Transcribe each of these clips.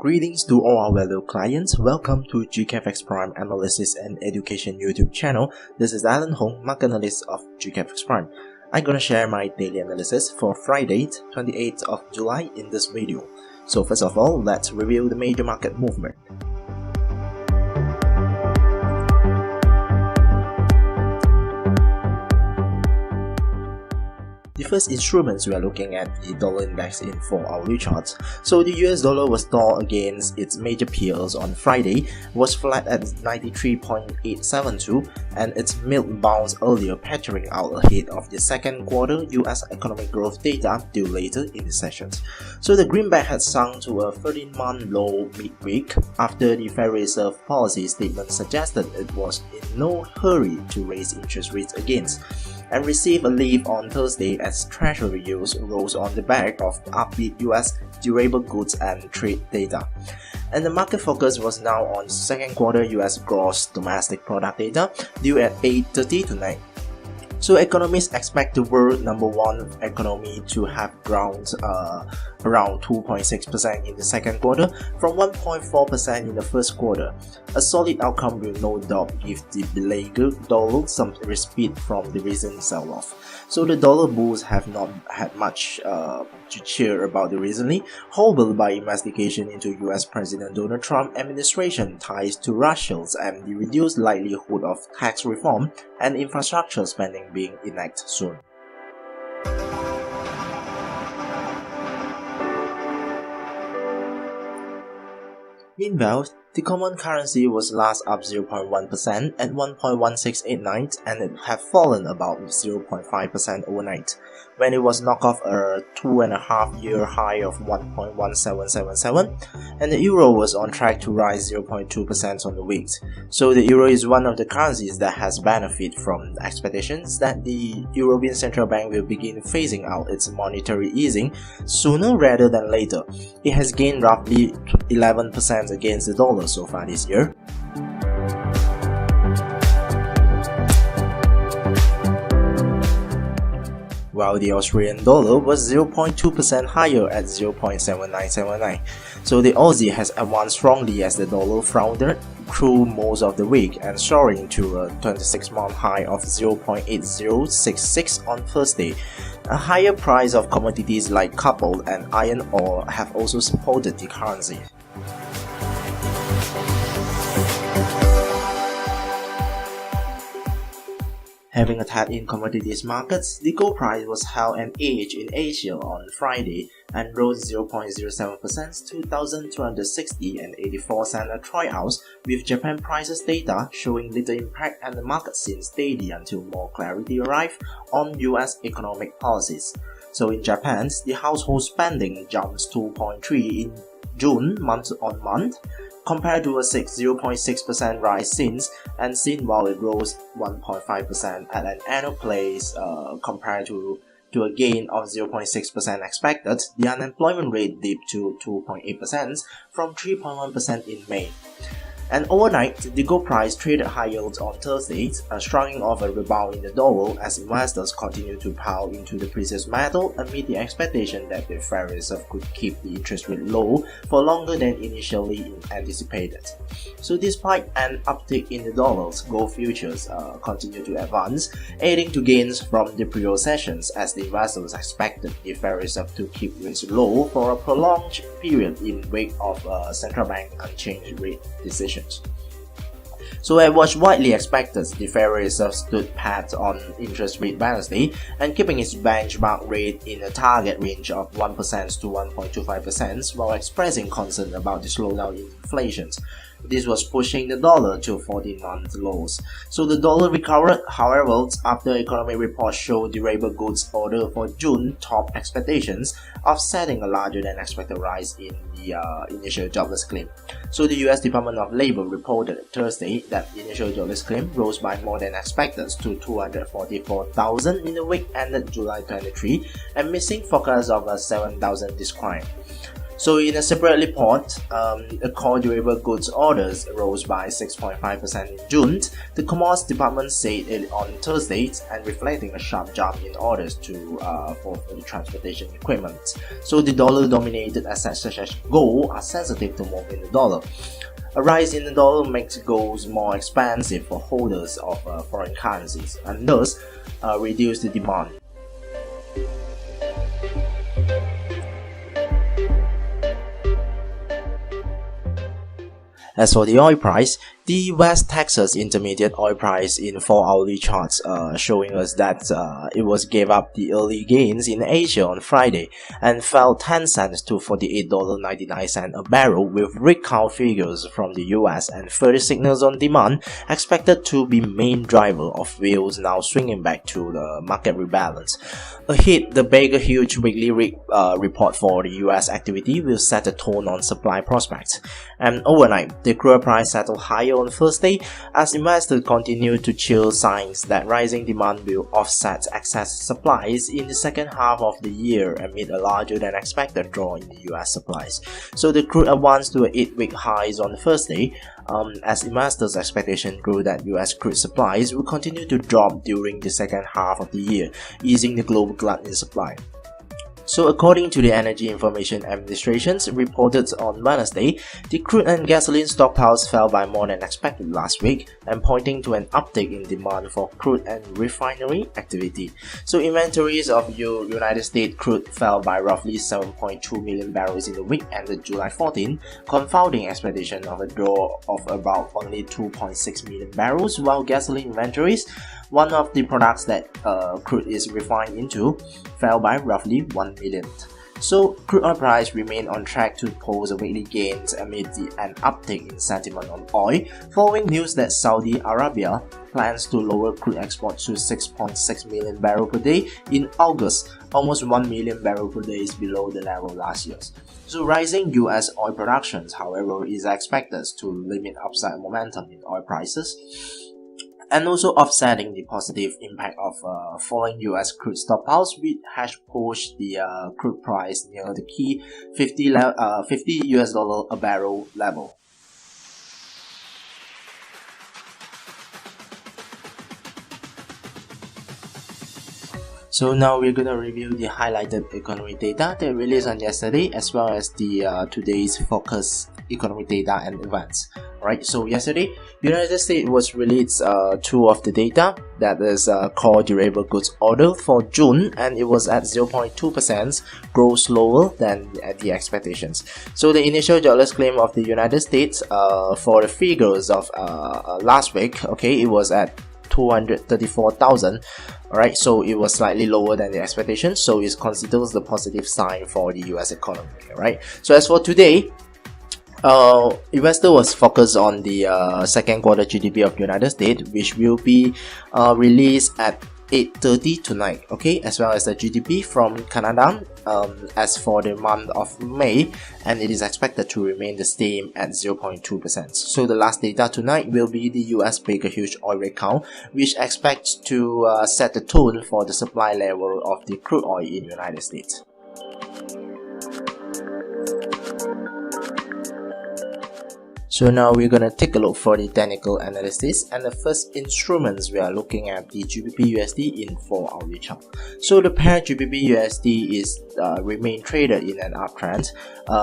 Greetings to all our valued clients. Welcome to GCapeX Prime Analysis and Education YouTube channel. This is Alan Hong, market analyst of GCapeX Prime. I'm gonna share my daily analysis for Friday, 28th of July in this video. So first of all, let's review the major market movement. The first instruments we are looking at the dollar index in 4-hourly charts. So the US dollar was stalled against its major peers on Friday, was flat at 93.872, and its mild bounce earlier petering out ahead of the second quarter US economic growth data due later in the sessions. So the greenback had sunk to a 13-month low midweek after the Federal Reserve policy statement suggested it was in no hurry to raise interest rates again, and received a lift on Thursday as Treasury yields rose on the back of upbeat US durable goods and trade data. And the market focus was now on second quarter US gross domestic product data due at 8:30 tonight. So economists expect the world number one economy to have grown around 2.6% in the second quarter from 1.4% in the first quarter. A solid outcome will no doubt give the beleaguered dollar some respite from the recent sell-off. So the dollar bulls have not had much to cheer about recently, hobbled by investigation into US President Donald Trump administration ties to Russia and the reduced likelihood of tax reform and infrastructure spending being enacted soon. Meanwhile, the common currency was last up 0.1% at 1.1689 and it had fallen about 0.5% overnight, when it was knocked off a 2.5-year high of 1.1777, and the euro was on track to rise 0.2% on the week. So the euro is one of the currencies that has benefited from the expectations that the European Central Bank will begin phasing out its monetary easing sooner rather than later. It has gained roughly 11% against the dollar so far this year. While the Australian dollar was 0.2% higher at 0.7979. So the Aussie has advanced strongly as the dollar floundered through most of the week and soaring to a 26-month high of 0.8066 on Thursday. A higher price of commodities like copper and iron ore have also supported the currency. Having a tad in commodities markets, the gold price was held an edge in Asia on Friday and rose 0.07% to 1,260.84 a troy ounce, with Japan prices data showing little impact and the market seems steady until more clarity arrives on US economic policies. So in Japan, the household spending jumps 2.3% in June month-on-month, compared to a 0.6% rise since, and seen while it rose 1.5% at an annual pace compared to a gain of 0.6% expected. The unemployment rate dipped to 2.8% from 3.1% in May. And overnight, the gold price traded higher on Thursday, shrugging off a rebound in the dollar as investors continue to pile into the precious metal amid the expectation that the Federal Reserve could keep the interest rate low for longer than initially anticipated. So despite an uptick in the dollars, gold futures continue to advance, aiding to gains from the pre-roll sessions as the investors expected the Federal Reserve to keep rates low for a prolonged period in wake of central bank unchanged rate decision. So as was widely expected, the Federal Reserve stood pat on interest rate Wednesday and keeping its benchmark rate in a target range of 1% to 1.25% while expressing concern about the slowdown in inflation. This was pushing the dollar to 14-month lows. So the dollar recovered, however, after economic reports showed durable goods order for June topped expectations, offsetting a larger than expected rise in the initial jobless claim. So the US Department of Labor reported Thursday that the initial jobless claim rose by more than expected to 244,000 in the week ended July 23, and missing forecast of a 7,000 decline. So in a separate report, core durable goods orders rose by 6.5% in June. The Commerce Department said it on Thursday, and reflecting a sharp jump in orders for the transportation equipment. So the dollar-dominated assets such as gold are sensitive to move in the dollar. A rise in the dollar makes gold more expensive for holders of foreign currencies, and thus reduce the demand. As for the oil price, the West Texas Intermediate oil price in 4-hourly charts showing us that it gave up the early gains in Asia on Friday and fell 10 cents to $48.99 a barrel, with rig count figures from the US and further signals on demand expected to be main driver of wheels now swinging back to the market rebalance. Ahead, the Baker Hughes weekly report for the US activity will set a tone on supply prospects, and overnight the crude price settled higher on Thursday as investors continue to chill signs that rising demand will offset excess supplies in the second half of the year amid a larger than expected draw in the US supplies. So the crude advanced to 8-week highs on Thursday as investors' expectation grew that US crude supplies will continue to drop during the second half of the year, easing the global glut in supply. So according to the Energy Information Administration reported on Wednesday, the crude and gasoline stockpiles fell by more than expected last week, and pointing to an uptick in demand for crude and refinery activity. So inventories of United States crude fell by roughly 7.2 million barrels in the week ended July 14, confounding expectation of a draw of about only 2.6 million barrels, while gasoline inventories, one of the products that crude is refined into, fell by roughly 1 million. So crude oil price remained on track to post a weekly gains amid an uptick in sentiment on oil, following news that Saudi Arabia plans to lower crude exports to 6.6 million barrels per day in August, almost 1 million barrels per day is below the level last year. So rising US oil production, however, is expected to limit upside momentum in oil prices, and also offsetting the positive impact of falling US crude stockpiles, which has pushed the crude price near the key $50 a barrel level. So now we're gonna review the highlighted economic data that released on yesterday, as well as the today's focus economic data and events. Alright, so yesterday, United States was released two of the data, that is core durable goods order for June, and it was at 0.2%, growth lower than the expectations. So the initial jobless claim of the United States for the figures of last week, okay, it was at 234,000. Alright, so it was slightly lower than the expectation, so it considers the positive sign for the US economy. Alright, so as for today, investor was focused on the second quarter GDP of United States, which will be released at 8:30 tonight, okay, as well as the GDP from Canada as for the month of May, and it is expected to remain the same at 0.2%. So the last data tonight will be the US Baker Hughes oil rig count, which expects to set the tone for the supply level of the crude oil in United States. So now we're gonna take a look for the technical analysis, and the first instruments we are looking at the GBP USD in 4-hourly chart. So the pair GBP USD is remain traded in an uptrend.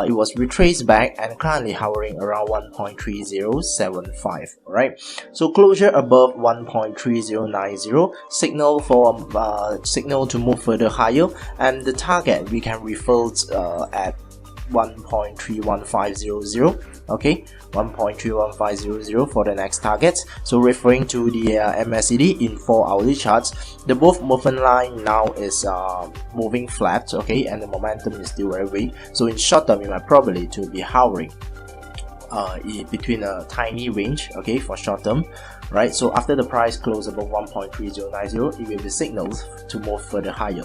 It was retraced back and currently hovering around 1.3075. Alright, so closure above 1.3090 signal to move further higher, and the target we can refer at 1.31500. okay, 1.31500 for the next target. So referring to the MACD in 4-hourly charts, the both movement line now is moving flat, okay, and the momentum is still very weak. So in short term, you might probably to be hovering between a tiny range, okay, for short term, right? So after the price close above 1.3090, it will be signaled to move further higher.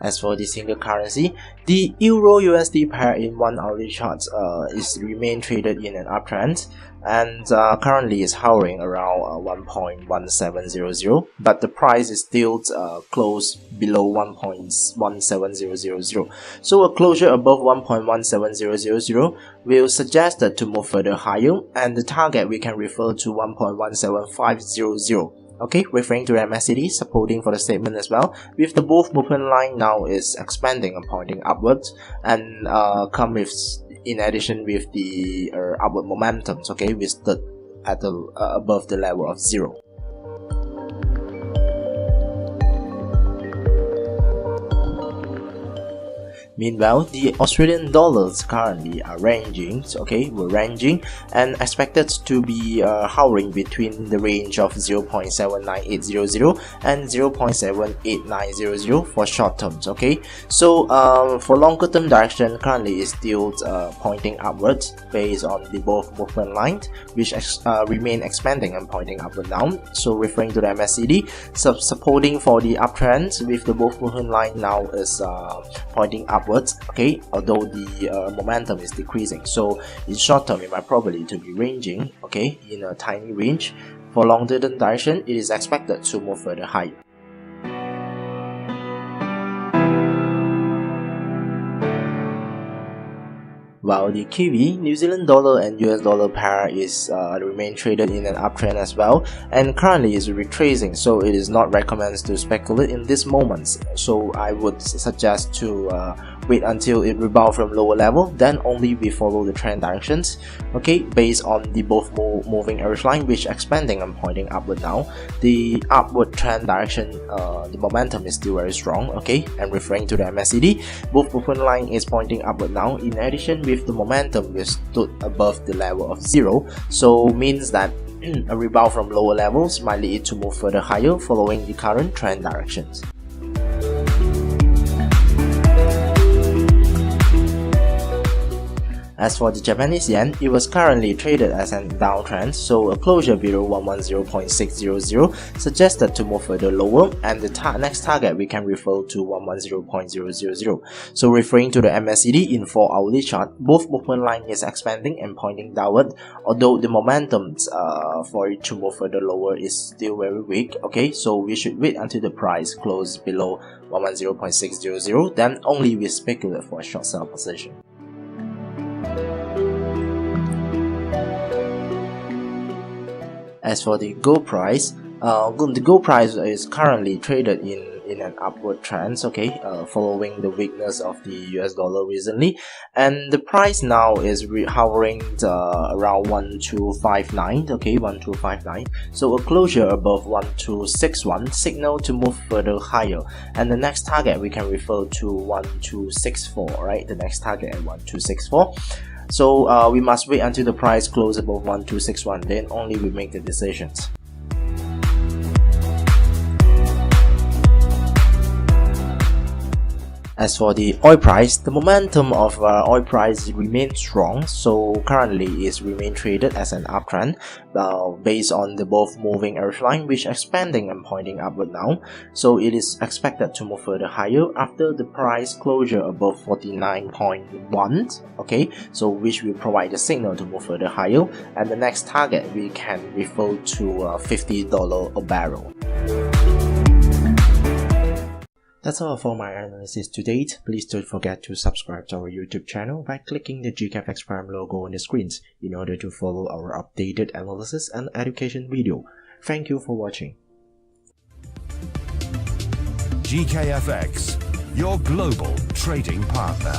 As for the single currency, the Euro USD pair in 1 hourly charts is remain traded in an uptrend, and currently is hovering around 1.1700, but the price is still close below 1.17000. So a closure above 1.17000 will suggest that to move further higher, and the target we can refer to 1.17500. Okay, referring to the MACD, supporting for the statement as well, with the both movement line now is expanding and pointing upwards, and come with, in addition with the upward momentums. Okay, we stood at the above the level of 0. Meanwhile, the Australian dollars currently are ranging, and expected to be hovering between the range of 0.79800 and 0.78900 for short terms. Okay, so for longer term direction, currently is still pointing upwards based on the both movement lines, which remain expanding and pointing upward now. So referring to the MACD, supporting for the uptrend with the both movement line now is pointing upwards. Okay, although the momentum is decreasing, so in short term it might probably to be ranging, okay, in a tiny range. For longer term direction, it is expected to move further higher. While the Kiwi, New Zealand dollar and US dollar pair is remain traded in an uptrend as well, and currently is retracing, so it is not recommended to speculate in this moments. So I would suggest to wait until it rebound from lower level, then only we follow the trend directions. Okay, based on the both moving average line which expanding and pointing upward now. The upward trend direction, the momentum is still very strong. Okay, and referring to the MACD, both movement line is pointing upward now. In addition, with the momentum we stood above the level of 0, so means that a rebound from lower levels might lead to move further higher following the current trend directions. As for the Japanese yen, it was currently traded as a downtrend, so a closure below 110.600 suggested to move further lower, and the next target we can refer to 110.000. So referring to the MACD in 4 hourly chart, both movement line is expanding and pointing downward, although the momentum for it to move further lower is still very weak. Okay, so we should wait until the price closes below 110.600, then only we speculate for a short sell position. As for the gold price, the gold price is currently traded in an upward trend, okay, following the weakness of the US dollar recently, and the price now is hovering around 1259, okay, 1259. So a closure above 1261 signal to move further higher, and the next target we can refer to 1264, right? The next target at 1264. So we must wait until the price closes above 1261, then only we make the decisions. As for the oil price, the momentum of oil price remains strong, so currently it remain traded as an uptrend based on the both moving average line which expanding and pointing upward now. So it is expected to move further higher after the price closure above 49.1, okay, so which will provide a signal to move further higher, and the next target we can refer to $50 a barrel. That's all for my analysis to date. Please don't forget to subscribe to our YouTube channel by clicking the GCapEx Prime logo on the screens in order to follow our updated analysis and education video. Thank you for watching. GKFX, your global trading partner.